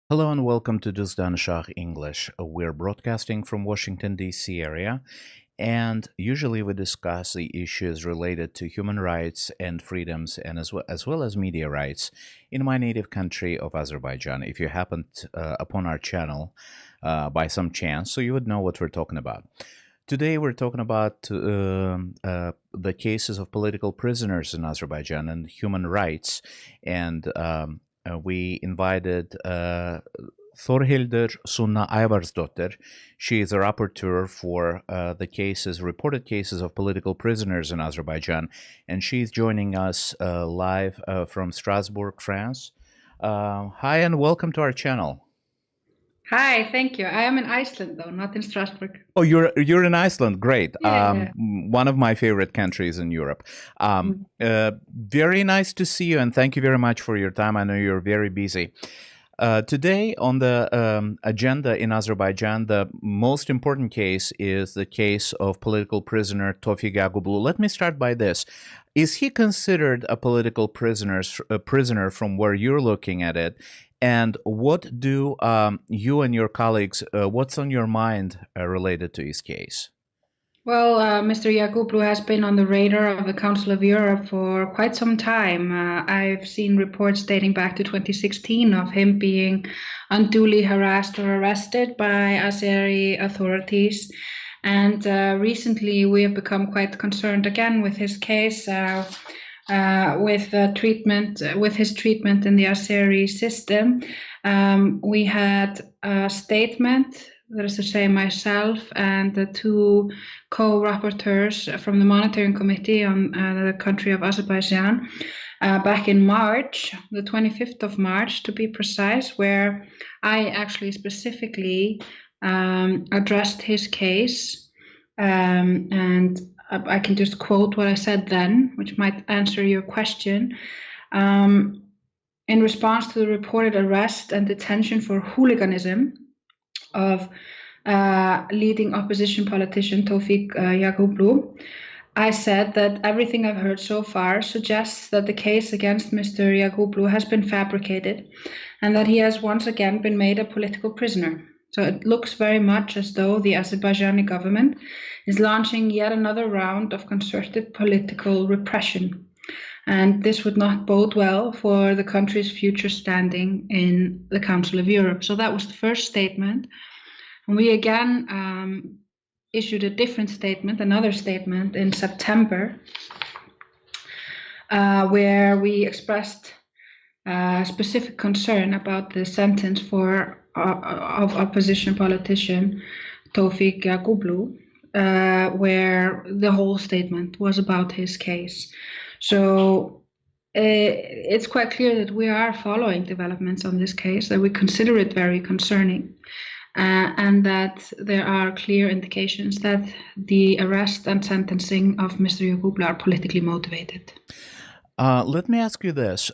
Hello and welcome to Dilində English. We're broadcasting from Washington, D.C. area, and usually we discuss the issues related to human rights and freedoms and as well as media rights in my native country of Azerbaijan. If you happened upon our channel by some chance, so you would know what we're talking about. Today we're talking about the cases of political prisoners in Azerbaijan and human rights, and we invited Torhildır Sunna Ayvarsdottir. She is a rapporteur for the reported cases of political prisoners in Azerbaijan, and she's joining us live from Strasbourg, France. Hi, and welcome to our channel. Hi, thank you. I am in Iceland, though, not in Strasbourg. Oh, you're in Iceland. Great. Yeah. One of my favorite countries in Europe. Very nice to see you, and thank you very much for your time. I know you're very busy. Today on the agenda in Azerbaijan, the most important case is the case of political prisoner Tofiq Yaqublu. Let me start by this. Is he considered a political prisoner from where you're looking at it? And what do you and your colleagues, what's on your mind related to his case? Well, Mr. Yaqublu has been on the radar of the Council of Europe for quite some time. I've seen reports dating back to 2016 of him being unduly harassed or arrested by Azeri authorities. And recently we have become quite concerned again with his case, with his treatment in the Azeri system. We had a statement, that is to say myself and the two co-rapporteurs from the Monitoring Committee on the country of Azerbaijan back in March, the 25th of March to be precise, where I actually specifically addressed his case, and I can just quote what I said then, which might answer your question. In response to the reported arrest and detention for hooliganism of leading opposition politician Tofiq Yaqublu, I said that everything I've heard so far suggests that the case against Mr. Yaqublu has been fabricated and that he has once again been made a political prisoner. So it looks very much as though the Azerbaijani government is launching yet another round of concerted political repression. And this would not bode well for the country's future standing in the Council of Europe. So that was the first statement. And we again issued a different statement, another statement in September, where we expressed specific concern about the sentence of opposition politician Tofiq Yaqublu, where the whole statement was about his case. So it's quite clear that we are following developments on this case, that we consider it very concerning, and that there are clear indications that the arrest and sentencing of Mr. Yaqublu are politically motivated. Let me ask you this.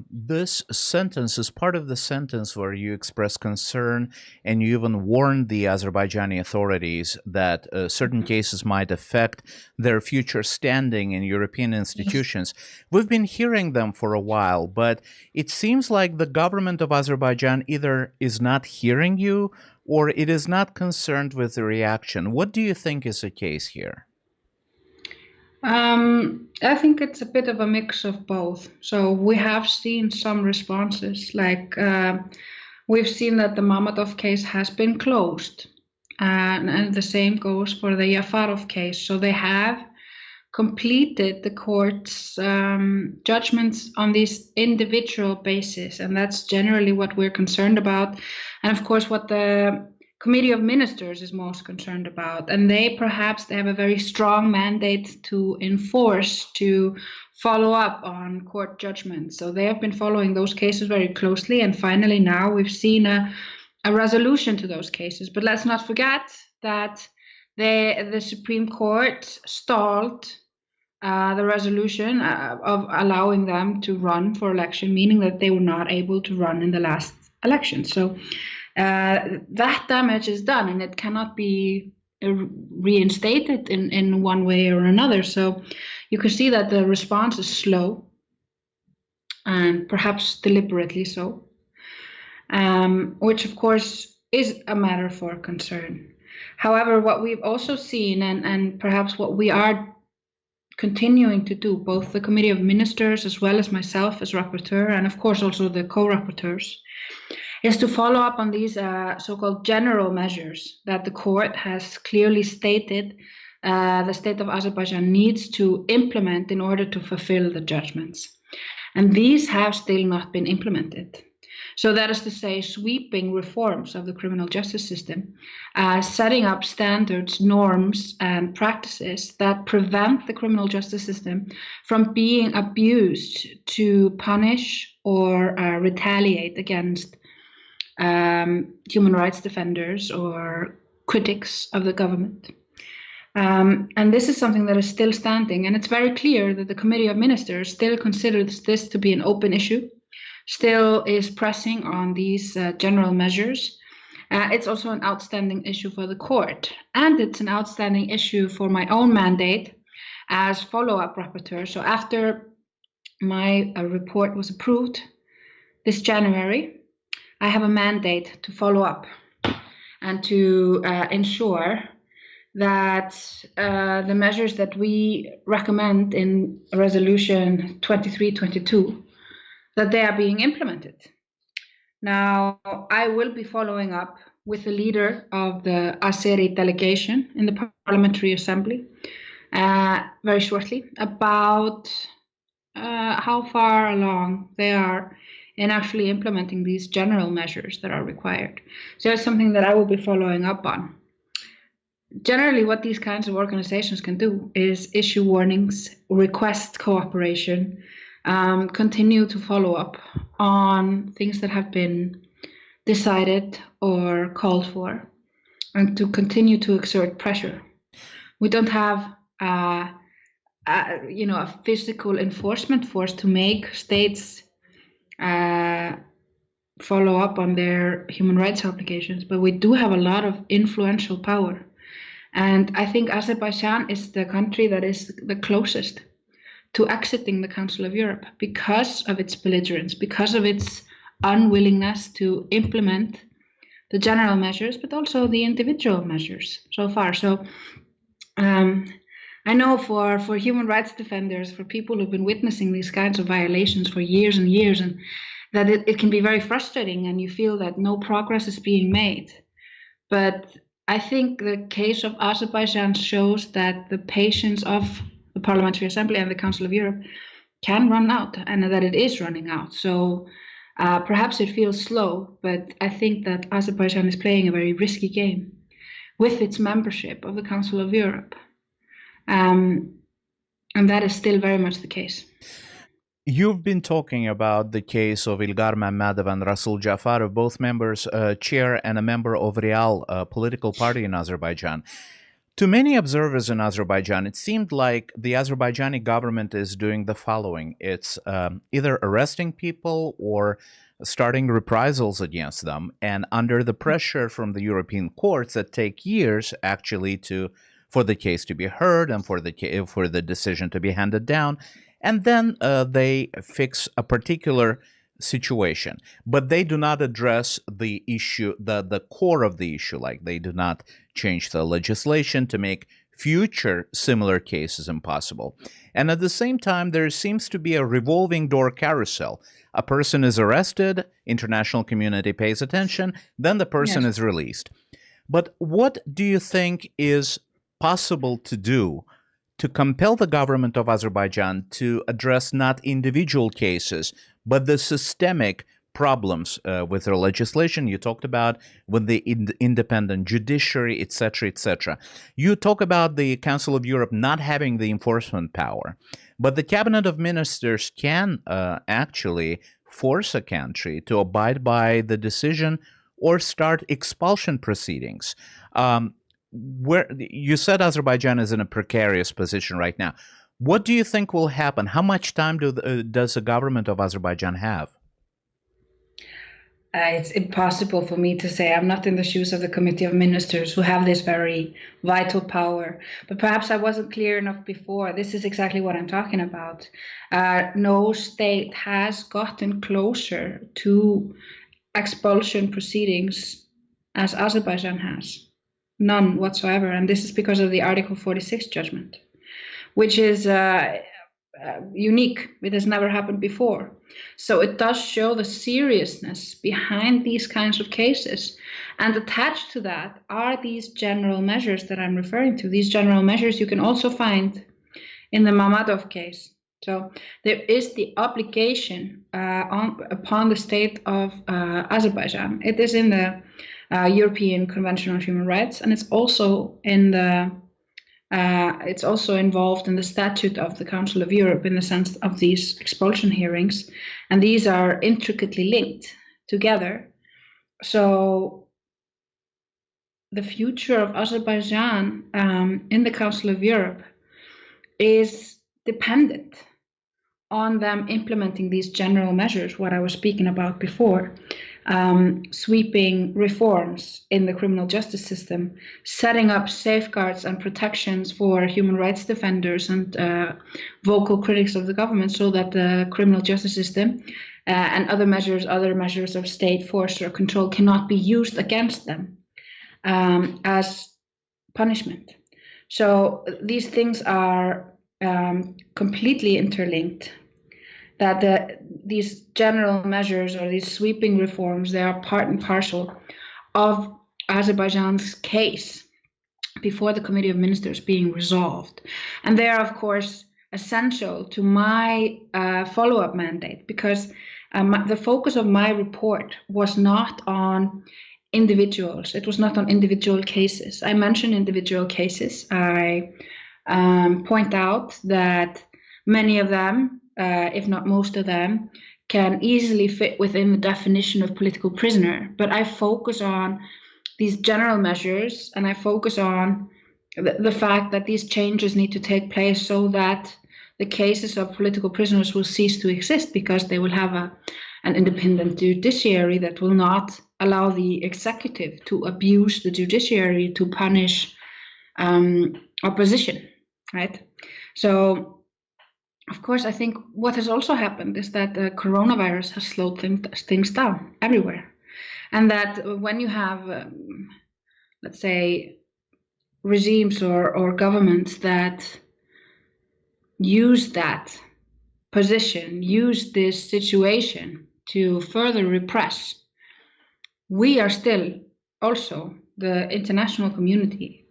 This sentence is part of the sentence where you express concern and you even warned the Azerbaijani authorities that certain cases might affect their future standing in European institutions. We've been hearing them for a while, but it seems like the government of Azerbaijan either is not hearing you or it is not concerned with the reaction. What do you think is the case here? I think it's a bit of a mix of both. So we have seen some responses, like we've seen that the Mammadov case has been closed, and the same goes for the Yafarov case. So they have completed the court's judgments on these individual basis, and that's generally what we're concerned about. And of course, what the Committee of Ministers is most concerned about, and they have a very strong mandate to enforce, to follow up on court judgments. So they have been following those cases very closely, and finally now we've seen a resolution to those cases. But let's not forget that the Supreme Court stalled the resolution of allowing them to run for election, meaning that they were not able to run in the last election. So that damage is done, and it cannot be reinstated in one way or another. So you can see that the response is slow, and perhaps deliberately so. which of course is a matter for concern. However, what we've also seen, and perhaps what we are continuing to do, both the Committee of Ministers as well as myself as rapporteur, and of course also the co-rapporteurs, is to follow up on these so-called general measures that the court has clearly stated the state of Azerbaijan needs to implement in order to fulfill the judgments. And these have still not been implemented. So that is to say, sweeping reforms of the criminal justice system, setting up standards, norms, and practices that prevent the criminal justice system from being abused to punish or retaliate against human rights defenders or critics of the government. And this is something that is still standing, and it's very clear that the Committee of Ministers still considers this to be an open issue, still is pressing on these general measures. It's also an outstanding issue for the court, and it's an outstanding issue for my own mandate as follow-up rapporteur. So after my report was approved this January, I have a mandate to follow up and to ensure that the measures that we recommend in Resolution 2322, that they are being implemented. Now, I will be following up with the leader of the Azeri delegation in the Parliamentary Assembly very shortly about how far along they are in actually implementing these general measures that are required. So it's something that I will be following up on. Generally, what these kinds of organizations can do is issue warnings, request cooperation, continue to follow up on things that have been decided or called for, and to continue to exert pressure. We don't have a physical enforcement force to make states follow up on their human rights obligations, but we do have a lot of influential power. And I think Azerbaijan is the country that is the closest to exiting the Council of Europe because of its belligerence, because of its unwillingness to implement the general measures, but also the individual measures so far. So I know for human rights defenders, for people who've been witnessing these kinds of violations for years and years, and that it can be very frustrating and you feel that no progress is being made. But I think the case of Azerbaijan shows that the patience of the Parliamentary Assembly and the Council of Europe can run out, and that it is running out. So perhaps it feels slow, but I think that Azerbaijan is playing a very risky game with its membership of the Council of Europe. And that is still very much the case. You've been talking about the case of Ilgar Mammadov and Rasul Jafarov, both members, chair and a member of Real, a political party in Azerbaijan. To many observers in Azerbaijan, it seemed like the Azerbaijani government is doing the following. It's either arresting people or starting reprisals against them, and under the pressure from the European courts that take years actually for the case to be heard and for the decision to be handed down, and then they fix a particular situation, but they do not address the issue, the core of the issue. Like, they do not change the legislation to make future similar cases impossible. And at the same time, there seems to be a revolving door carousel. A person is arrested, international community pays attention, then the person is released. But what do you think is possible to do to compel the government of Azerbaijan to address not individual cases, but the systemic problems with their legislation? You talked about with the independent judiciary, etc., etc. You talk about the Council of Europe not having the enforcement power, but the Cabinet of Ministers can actually force a country to abide by the decision or start expulsion proceedings. Where you said Azerbaijan is in a precarious position right now. What do you think will happen? How much time does the government of Azerbaijan have? It's impossible for me to say. I'm not in the shoes of the Committee of Ministers who have this very vital power. But perhaps I wasn't clear enough before. This is exactly what I'm talking about. No state has gotten closer to expulsion proceedings as Azerbaijan has. None whatsoever. And this is because of the Article 46 judgment, which is unique. It has never happened before. So it does show the seriousness behind these kinds of cases. And attached to that are these general measures that I'm referring to. These general measures you can also find in the Mammadov case. So there is the obligation upon the state of Azerbaijan. It is in the European Convention on Human Rights, and it's also in the it's also involved in the statute of the Council of Europe in the sense of these expulsion hearings, and these are intricately linked together. So the future of Azerbaijan in the Council of Europe is dependent on them implementing these general measures, what I was speaking about before, sweeping reforms in the criminal justice system, setting up safeguards and protections for human rights defenders and vocal critics of the government, so that the criminal justice system and other measures of state force or control cannot be used against them as punishment. So these things are completely interlinked, that these general measures or these sweeping reforms, they are part and parcel of Azerbaijan's case before the Committee of Ministers being resolved. And they are, of course, essential to my follow-up mandate, because the focus of my report was not on individuals. It was not on individual cases. I mention individual cases. I point out that many of them, if not most of them, can easily fit within the definition of political prisoner. But I focus on these general measures, and I focus on the fact that these changes need to take place so that the cases of political prisoners will cease to exist, because they will have an independent judiciary that will not allow the executive to abuse the judiciary to punish opposition, right? So, of course, I think what has also happened is that the coronavirus has slowed things down everywhere. And that when you have, let's say, regimes or governments that use that position, use this situation to further repress, we are still also, the international community,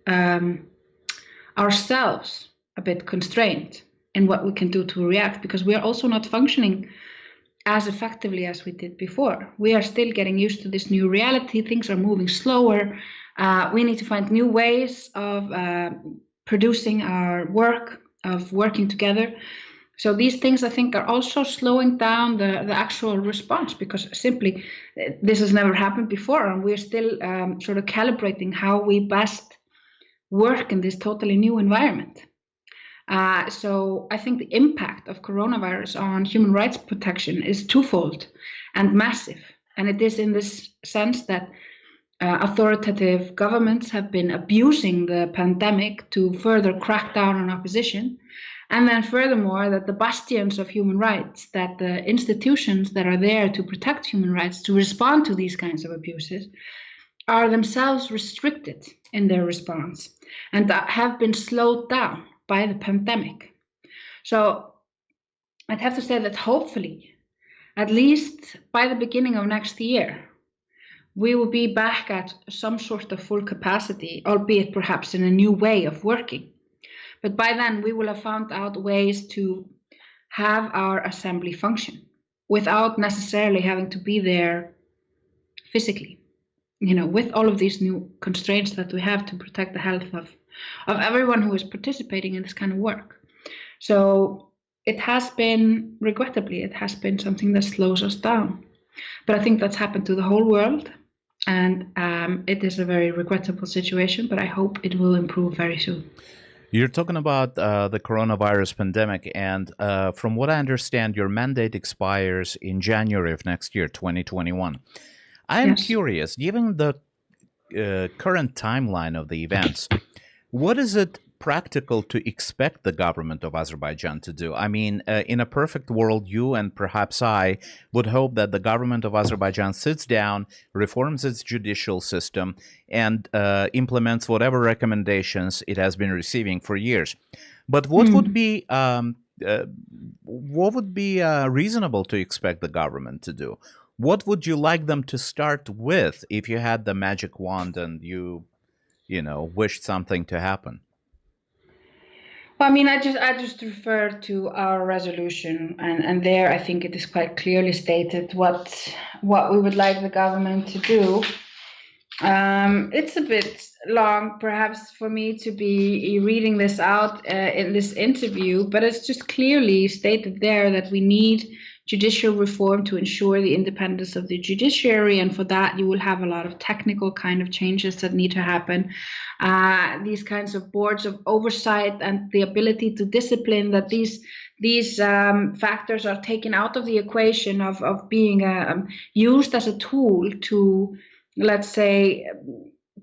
ourselves a bit constrained in what we can do to react, because we are also not functioning as effectively as we did before. We are still getting used to this new reality. Things are moving slower. We need to find new ways of producing our work, of working together. So these things, I think, are also slowing down the actual response, because simply this has never happened before, and we're still sort of calibrating how we best work in this totally new environment. So I think the impact of coronavirus on human rights protection is twofold and massive. And it is in this sense that authoritative governments have been abusing the pandemic to further crack down on opposition. And then furthermore, that the bastions of human rights, that the institutions that are there to protect human rights, to respond to these kinds of abuses, are themselves restricted in their response and have been slowed down by the pandemic. So I'd have to say that hopefully, at least by the beginning of next year, we will be back at some sort of full capacity, albeit perhaps in a new way of working. But by then we will have found out ways to have our assembly function without necessarily having to be there physically, with all of these new constraints that we have to protect the health of everyone who is participating in this kind of work. So it has been, regrettably, it has been something that slows us down. But I think that's happened to the whole world, and it is a very regrettable situation, but I hope it will improve very soon. You're talking about the coronavirus pandemic, and from what I understand, your mandate expires in January of next year, 2021. I am curious, given the current timeline of the events, what is it practical to expect the government of Azerbaijan to do? I mean, in a perfect world, you and perhaps I would hope that the government of Azerbaijan sits down, reforms its judicial system, and implements whatever recommendations it has been receiving for years. But what would be reasonable to expect the government to do? What would you like them to start with if you had the magic wand and you wished something to happen? Well, I mean, I just refer to our resolution, and there I think it is quite clearly stated what we would like the government to do. It's a bit long, perhaps, for me to be reading this out in this interview, but it's just clearly stated there that we need judicial reform to ensure the independence of the judiciary, and for that you will have a lot of technical kind of changes that need to happen. These kinds of boards of oversight and the ability to discipline, that these factors are taken out of the equation of being used as a tool to, let's say,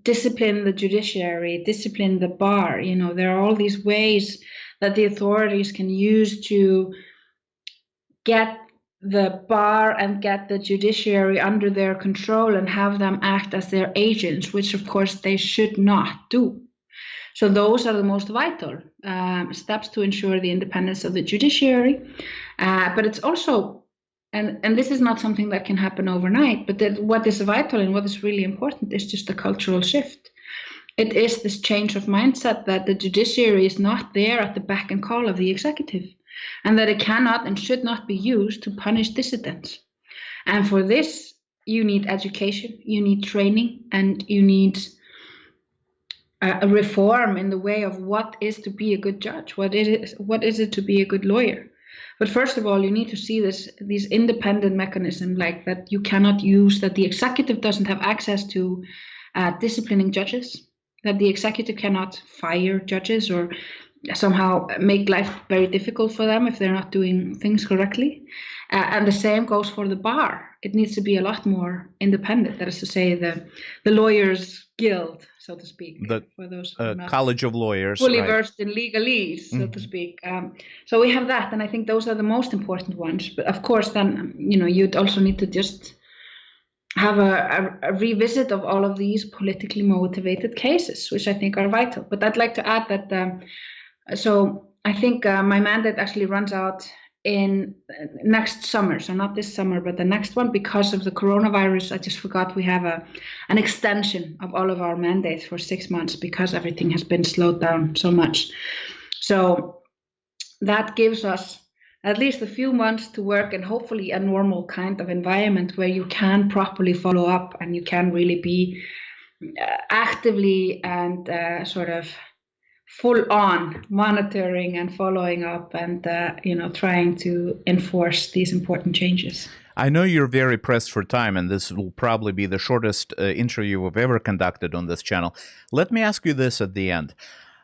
discipline the judiciary, discipline the bar. There are all these ways that the authorities can use to get the bar and get the judiciary under their control and have them act as their agents, which of course they should not do. So those are the most vital steps to ensure the independence of the judiciary. But it's also, and this is not something that can happen overnight, but what is vital and what is really important is just a cultural shift. It is this change of mindset that the judiciary is not there at the beck and call of the executive, and that it cannot and should not be used to punish dissidents. And for this, you need education, you need training, and you need a reform in the way of what is to be a good judge, what is it to be a good lawyer. But first of all, you need to see these independent mechanisms, like that you cannot use, that the executive doesn't have access to disciplining judges, that the executive cannot fire judges or somehow make life very difficult for them if they're not doing things correctly. And the same goes for the bar. It needs to be a lot more independent. That is to say, the lawyers' guild, so to speak, for those who are not College of Lawyers, fully right, versed in legalese, so to speak. So we have that, and I think those are the most important ones. But of course, then you'd also need to just have a revisit of all of these politically motivated cases, which I think are vital. But I'd like to add that. So I think my mandate actually runs out in next summer, so not this summer, but the next one. Because of the coronavirus, I just forgot we have an extension of all of our mandates for 6 months because everything has been slowed down so much. So that gives us at least a few months to work in hopefully a normal kind of environment where you can properly follow up and you can really be actively and sort of full on monitoring and following up and trying to enforce these important changes. I know you're very pressed for time, and this will probably be the shortest interview we've ever conducted on this channel. Let me ask you this at the end.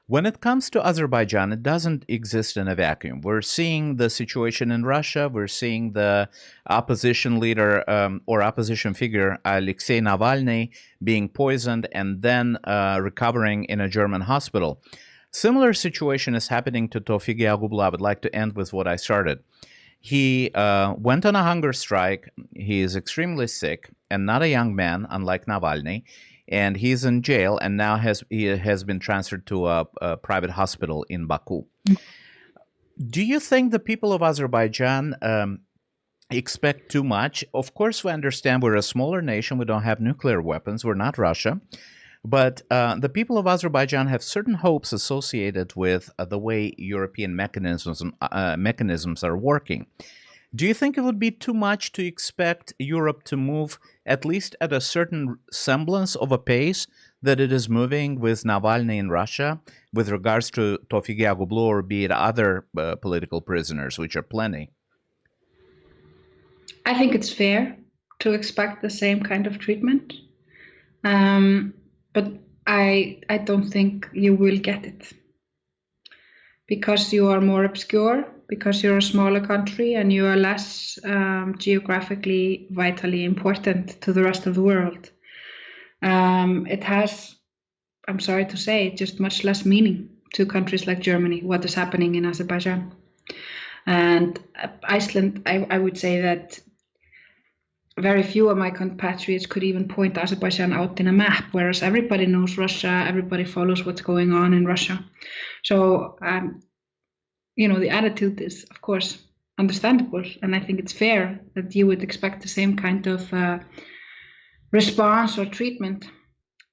When it comes to Azerbaijan, it doesn't exist in a vacuum. We're seeing the situation in Russia. We're seeing the opposition leader or opposition figure, Alexei Navalny, being poisoned and then recovering in a German hospital. Similar situation is happening to Tofiq Yaqublu. I would like to end with what I started. He went on a hunger strike. He is extremely sick and not a young man, unlike Navalny. And he's in jail and now he has been transferred to a private hospital in Baku. Do you think the people of Azerbaijan expect too much? Of course, we understand we're a smaller nation. We don't have nuclear weapons. We're not Russia. But the people of Azerbaijan have certain hopes associated with the way European mechanisms are working. Do you think it would be too much to expect Europe to move at least at a certain semblance of a pace that it is moving with Navalny in Russia with regards to Tofiq Yaqublu or be it other political prisoners, which are plenty? I think it's fair to expect the same kind of treatment. But I don't think you will get it because you are more obscure, because you're a smaller country and you are less geographically vitally important to the rest of the world. It has, I'm sorry to say, just much less meaning to countries like Germany what is happening in Azerbaijan. And Iceland, I would say that very few of my compatriots could even point Azerbaijan out in a map, whereas everybody knows Russia, everybody follows what's going on in Russia. So, the attitude is, of course, understandable, and I think it's fair that you would expect the same kind of response or treatment.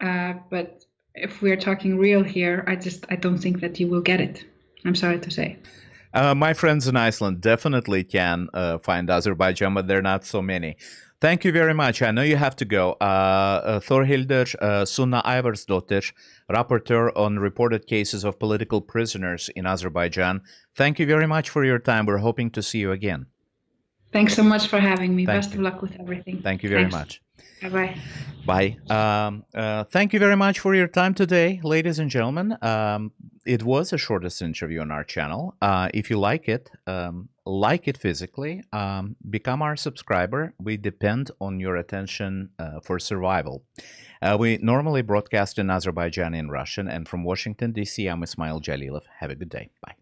But if we're talking real here, I don't think that you will get it. I'm sorry to say. My friends in Iceland definitely can find Azerbaijan, but there are not so many. Thank you very much. I know you have to go. Torhildır Sunna Ayvarsdottir, rapporteur on reported cases of political prisoners in Azerbaijan. Thank you very much for your time. We're hoping to see you again. Thanks so much for having me. Best of luck with everything. Thank you very much. Bye-bye. Bye. Thank you very much for your time today, ladies and gentlemen. It was the shortest interview on our channel. If you like it physically, become our subscriber. We depend on your attention for survival. We normally broadcast in Azerbaijan in Russian, and from Washington, D.C., I'm Ismail Jalilov. Have a good day. Bye.